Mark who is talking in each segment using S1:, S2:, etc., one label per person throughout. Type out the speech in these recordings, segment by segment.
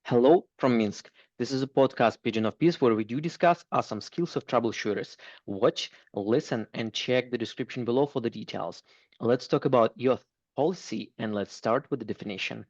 S1: Hello from Minsk. This is a podcast Pigeon of Peace where we do discuss awesome skills of troubleshooters. Watch, listen, and check the description below for the details. Let's talk about youth policy and let's start with the definition.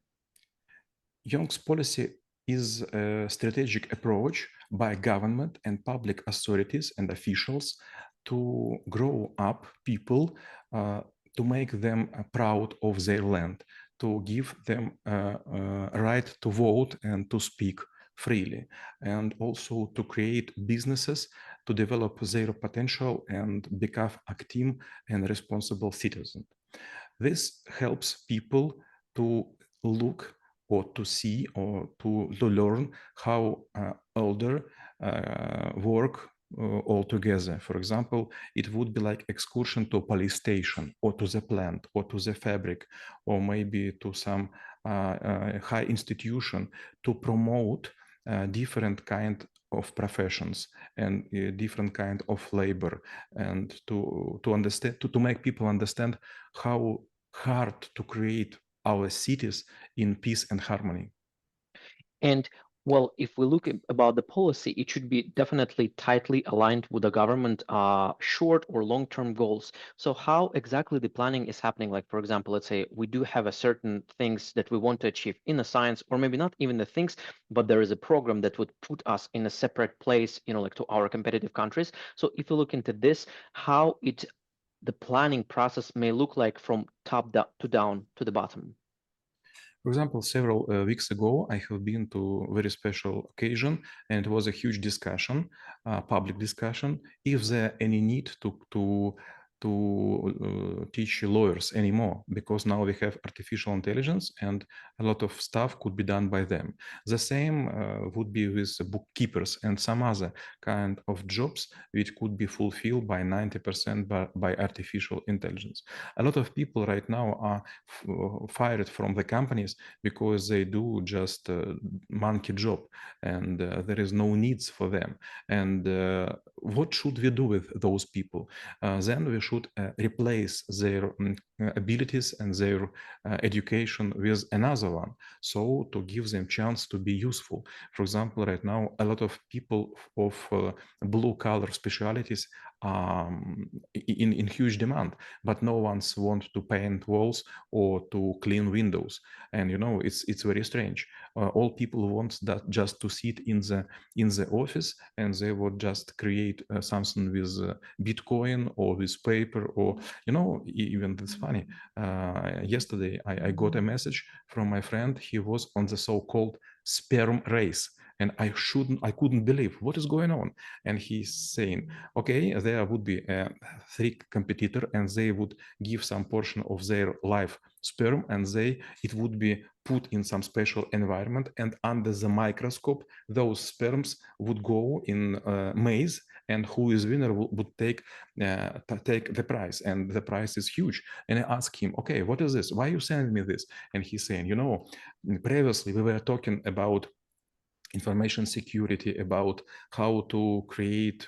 S2: Young's policy is a strategic approach by government and public authorities and officials to grow up people, to make them proud of their land, to give them right to vote and to speak freely, and also to create businesses to develop their potential and become active and responsible citizens. This helps people to look or to see or to learn how older work all together. For example, it would be like excursion to a police station or to the plant or to the fabric or maybe to some high institution to promote different kind of professions and different kind of labor, and to understand to make people understand how hard to create our cities in peace and harmony.
S1: And well, if we look about the policy, it should be definitely tightly aligned with the government short or long-term goals. So how exactly the planning is happening? Like, for example, let's say we do have a certain things that we want to achieve in the science, or maybe not even the things, but there is a program that would put us in a separate place, like to our competitive countries. So if you look into this, how the planning process may look like from down to the bottom.
S2: For example, several weeks ago, I have been to a very special occasion, and it was a huge discussion, public discussion, if there any need to teach lawyers anymore, because now we have artificial intelligence and a lot of stuff could be done by them. The same would be with bookkeepers and some other kind of jobs which could be fulfilled by 90% by artificial intelligence. A lot of people right now are fired from the companies because they do just a monkey job, and there is no needs for them. And what should we do with those people? Then we should replace their abilities and their education with another one, so to give them chance to be useful. For example, right now a lot of people of blue collar specialities in huge demand, but no one's want to paint walls or to clean windows. And it's very strange. All people want that just to sit in the office, and they would just create something with Bitcoin or with paper, or even it's funny. Yesterday I got a message from my friend. He was on the so-called sperm race, and I couldn't believe what is going on. And he's saying, okay, there would be three competitor, and they would give some portion of their life sperm, and it would be put in some special environment, and under the microscope those sperms would go in maze, and who is winner would take the prize, and the prize is huge. And I asked him, okay, what is this, why you sending me this? And he's saying, previously we were talking about information security, about how to create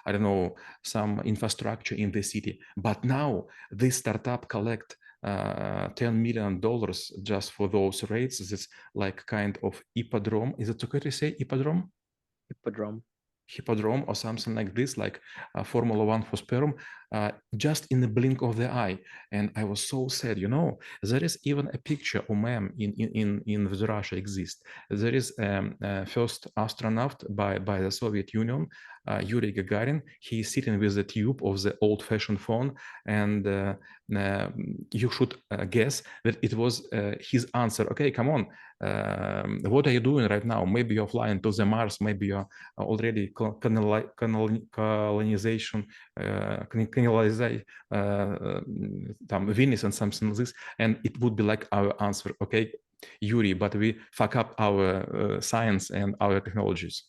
S2: I don't know, some infrastructure in the city, but now this startup collect $10 million just for those rates. It's like kind of hippodrome. Is it okay to say hippodrome?
S1: Hippodrome.
S2: Hippodrome or something like this, like Formula One for sperm, just in the blink of the eye. And I was so sad. There is even a picture or meme in Russia exists. There is first astronaut by the Soviet Union, Yuri Gagarin. He is sitting with the tube of the old-fashioned phone, and you should guess that it was his answer. Okay, come on. What are you doing right now? Maybe you're flying to the Mars. Maybe you're already colonization, Venus and something like this. And it would be like our answer. Okay, Yuri, but we fuck up our science and our technologies.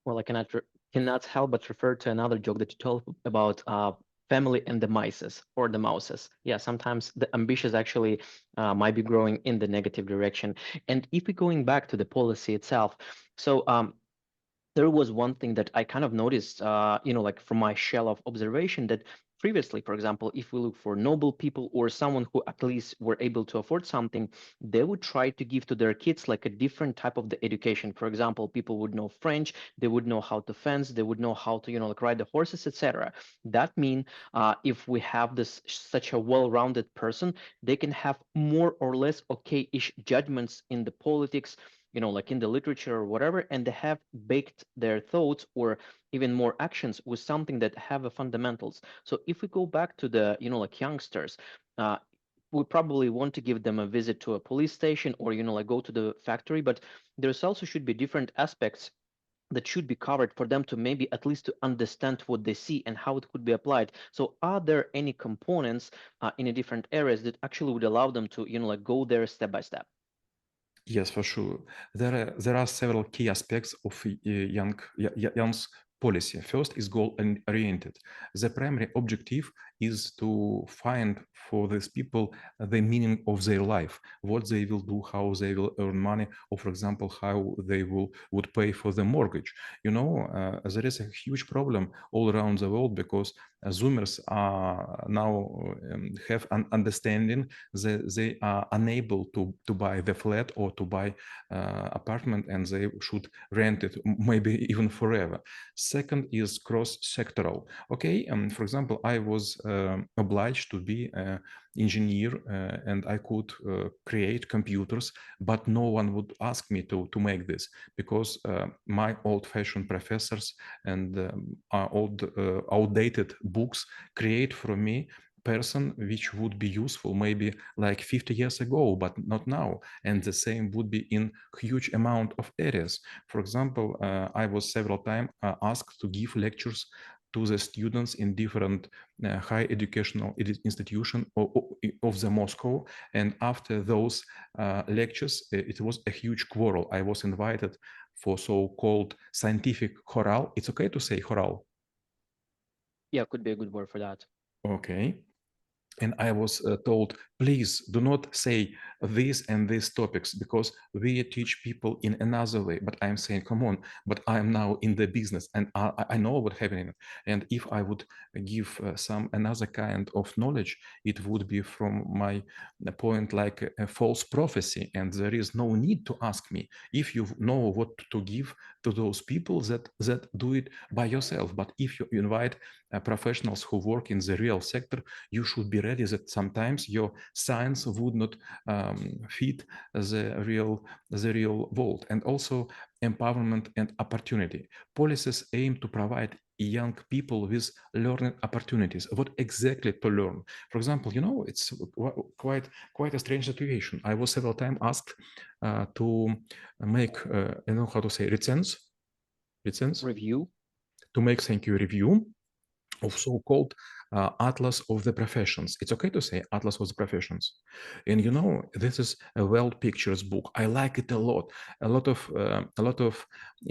S1: Well, I cannot help but refer to another joke that you told about family and the mices or the mouses. Yeah, sometimes the ambitious actually might be growing in the negative direction. And if we're going back to the policy itself, so there was one thing that I kind of noticed, like from my shell of observation, that previously, for example, if we look for noble people or someone who at least were able to afford something, they would try to give to their kids like a different type of the education. For example, people would know French, they would know how to fence, they would know how to, like ride the horses, etc. That mean if we have this such a well-rounded person, they can have more or less okay-ish judgments in the politics, like in the literature or whatever, and they have baked their thoughts or even more actions with something that have a fundamentals. So if we go back to the, like youngsters, uh, we probably want to give them a visit to a police station or, like go to the factory, but there's also should be different aspects that should be covered for them to maybe at least to understand what they see and how it could be applied. So are there any components in a different areas that actually would allow them to, like go there step by step?
S2: Yes, for sure. There are several key aspects of young's policy. First is goal oriented. The primary objective is to find for these people the meaning of their life, what they will do, how they will earn money, or for example, how they would pay for the mortgage. There is a huge problem all around the world because Zoomers are now have an understanding that they are unable to buy the flat or to buy apartment, and they should rent it maybe even forever. Second is cross-sectoral. Okay, for example, I was obliged to be an engineer and I could create computers, but no one would ask me to make this because my old-fashioned professors and outdated books create for me person which would be useful maybe like 50 years ago, but not now. And the same would be in huge amount of areas. For example, I was several times asked to give lectures to the students in different high educational institution of the Moscow. And after those lectures, it was a huge quarrel. I was invited for so-called scientific chorale. It's okay to say chorale?
S1: Yeah, could be a good word for that.
S2: Okay. And I was told, please do not say this and these topics because we teach people in another way. But I'm saying, come on, but I'm now in the business and I know what's happening. And if I would give some another kind of knowledge, it would be from my point like a false prophecy. And there is no need to ask me if you know what to give to those people that do it by yourself. But if you invite professionals who work in the real sector, you should be ready that sometimes your science would not fit the real world. And also empowerment and opportunity. Policies aim to provide young people with learning opportunities. What exactly to learn? For example, it's quite a strange situation. I was several times asked to make, I don't know how to say, recense,
S1: Review.
S2: to make, thank you, review of so-called Atlas of the Professions. It's okay to say Atlas of the Professions. And this is a well pictures book. I like it a lot. A lot of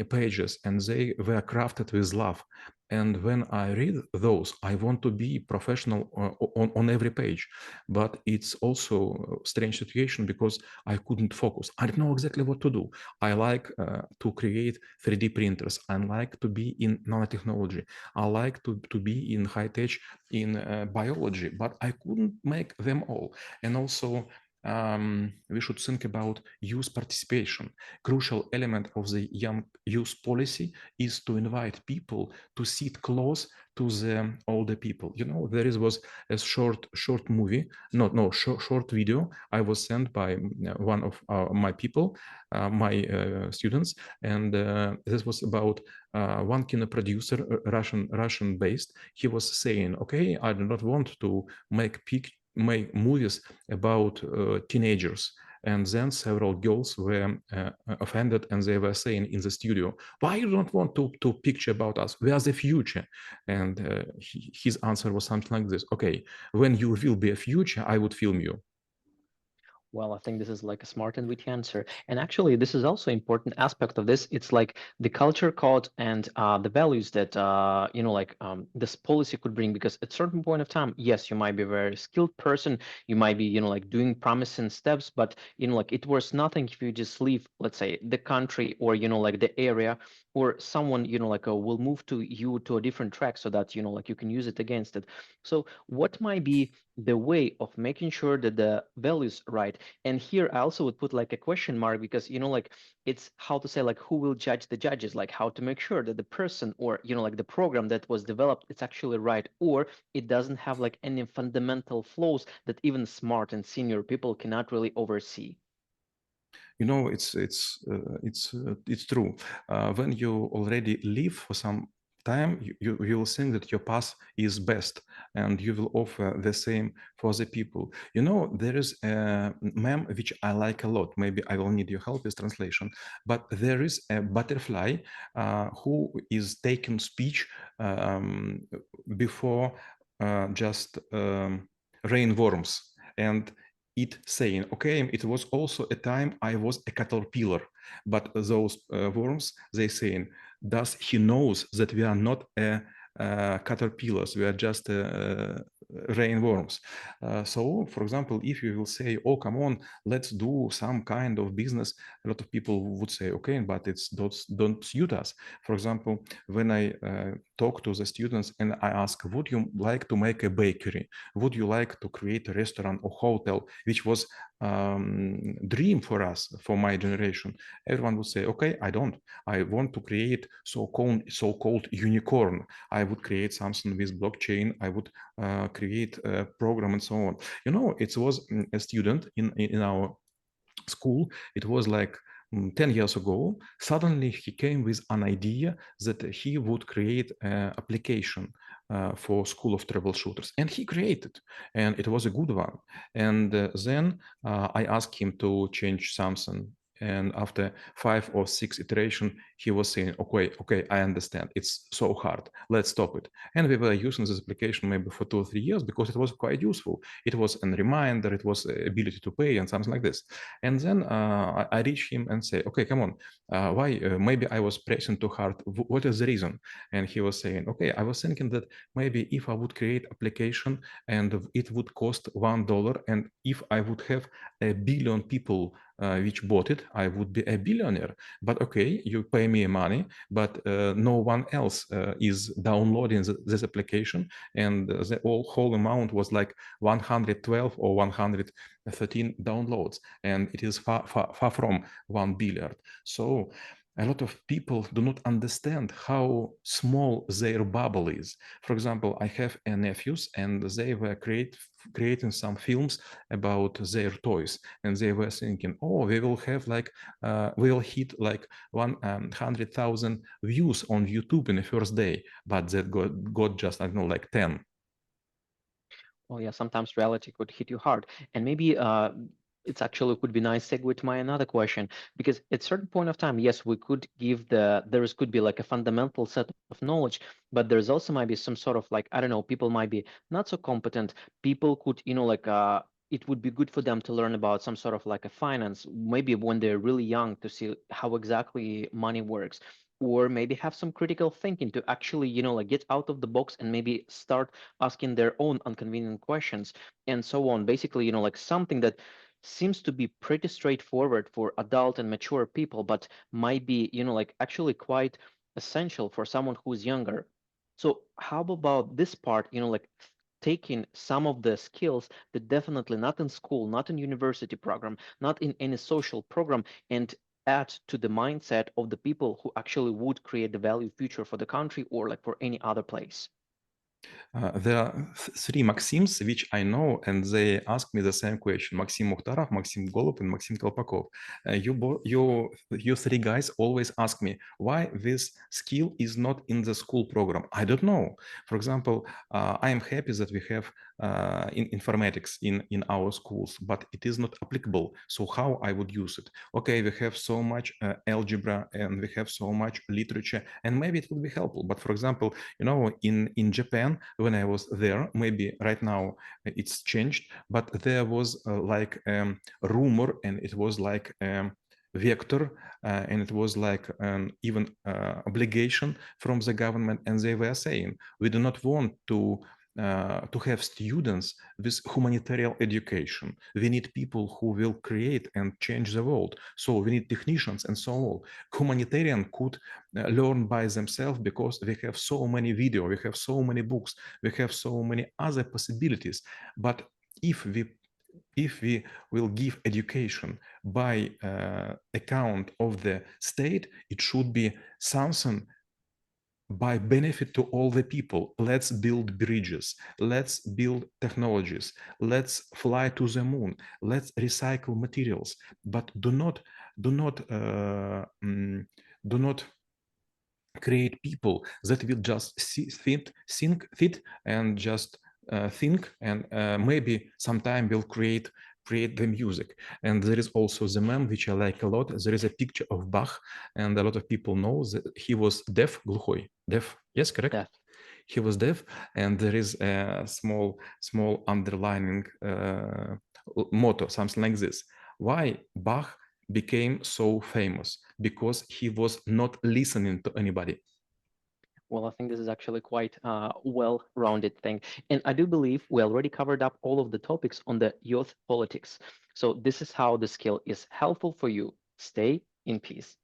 S2: pages, and they were crafted with love. And when I read those, I want to be professional on every page. But it's also a strange situation because I couldn't focus. I don't know exactly what to do. I like to create 3D printers. I like to be in nanotechnology. I like to be in high tech in biology, but I couldn't make them all. And also we should think about youth participation. Crucial element of the young youth policy is to invite people to sit close to the older people. There was a short movie, short video I was sent by one of my people, my students, and this was about one kino producer, Russian based. He was saying, okay, I do not want to make movies about teenagers. And then several girls were offended, and they were saying in the studio, why you don't want to picture about us? We are the future. And his answer was something like this: okay, when you will be a future, I would film you.
S1: Well, I think this is like a smart and witty answer. And actually, this is also important aspect of this. It's like the culture code and the values that this policy could bring. Because at certain point of time, yes, you might be a very skilled person. You might be like doing promising steps, but like it was nothing if you just leave, let's say, the country or like the area, or someone will move to you to a different track so that like you can use it against it. So what might be the way of making sure that the values right? And here I also would put like a question mark because like it's how to say like who will judge the judges, like how to make sure that the person or like the program that was developed it's actually right, or it doesn't have like any fundamental flaws that even smart and senior people cannot really oversee.
S2: It's true. When you already live for some time, you will think that your path is best, and you will offer the same for the people. There is a meme which I like a lot. Maybe I will need your help with translation. But there is a butterfly who is taking speech um, before just rainworms, and it saying, okay, it was also a time I was a caterpillar, but those worms, they saying, does he knows that we are not caterpillars, we are just rainworms. So, for example, if you will say, oh, come on, let's do some kind of business, a lot of people would say, okay, but it's don't suit us. For example, when I talk to the students and I ask, would you like to make a bakery? Would you like to create a restaurant or hotel, which was dream for us, for my generation? Everyone would say, okay, I don't. I want to create so-called unicorn. I would create something with blockchain. I would create a program and so on. It was a student in our school. It was like 10 years ago. Suddenly he came with an idea that he would create an application for School of Troubleshooters, and he created, and it was a good one. And then I asked him to change something, and after 5 or 6 iteration, he was saying, okay, I understand, it's so hard, let's stop it. And we were using this application maybe for 2 or 3 years because it was quite useful. It was a reminder, it was ability to pay and something like this. And then I reach him and say, okay, come on, why? Maybe I was pressing too hard. What is the reason? And he was saying, okay, I was thinking that maybe if I would create application and it would cost $1, and if I would have a billion people which bought it, I would be a billionaire. But okay, you pay me money, but no one else is downloading this application, and the whole amount was like 112 or 113 downloads, and it is far from 1 billion. So a lot of people do not understand how small their bubble is. For example, I have nephews, and they were creating some films about their toys, and they were thinking, oh, we will have like we will hit like 100,000 views on YouTube in the first day, but that got just, I don't know, like 10.
S1: Well, yeah, sometimes reality could hit you hard. And maybe it's actually could be nice segue to my another question, because at certain point of time, yes, we could give there could be like a fundamental set of knowledge, but there's also might be some sort of like, I don't know, people might be not so competent. People could, like it would be good for them to learn about some sort of like a finance, maybe when they're really young to see how exactly money works, or maybe have some critical thinking to actually, like get out of the box and maybe start asking their own inconvenient questions and so on. Basically, like something that seems to be pretty straightforward for adult and mature people, but might be, like actually quite essential for someone who's younger. So how about this part, like taking some of the skills that definitely not in school, not in university program, not in any social program, and add to the mindset of the people who actually would create the value future for the country or like for any other place.
S2: There are three Maxims which I know, and they ask me the same question. Maxim Mukhtarov, Maxim Golub, and Maxim Kolpakov. You three guys always ask me why this skill is not in the school program. I don't know. For example, I am happy that we have in informatics in our schools, but it is not applicable. So how I would use it? Okay, we have so much algebra and we have so much literature, and maybe it would be helpful. But for example, in Japan, when I was there, maybe right now it's changed, but there was like rumor, and it was like vector, and it was like an even obligation from the government, and they were saying, we do not want to have students with humanitarian education. We need people who will create and change the world. So we need technicians and so on. Humanitarian could learn by themselves because we have so many video, we have so many books, we have so many other possibilities. But if we will give education by account of the state, it should be something by benefit to all the people. Let's build bridges, let's build technologies, let's fly to the moon, let's recycle materials, but do not create people that will just think and just think, and maybe sometime will create the music. And there is also the meme which I like a lot. There is a picture of Bach, and a lot of people know that he was deaf, глухой, deaf, yes, correct?
S1: Deaf.
S2: He was deaf, and there is a small underlining motto, something like this: why Bach became so famous? Because he was not listening to anybody.
S1: Well, I think this is actually quite a well-rounded thing. And I do believe we already covered up all of the topics on the youth politics. So this is how the skill is helpful for you. Stay in peace.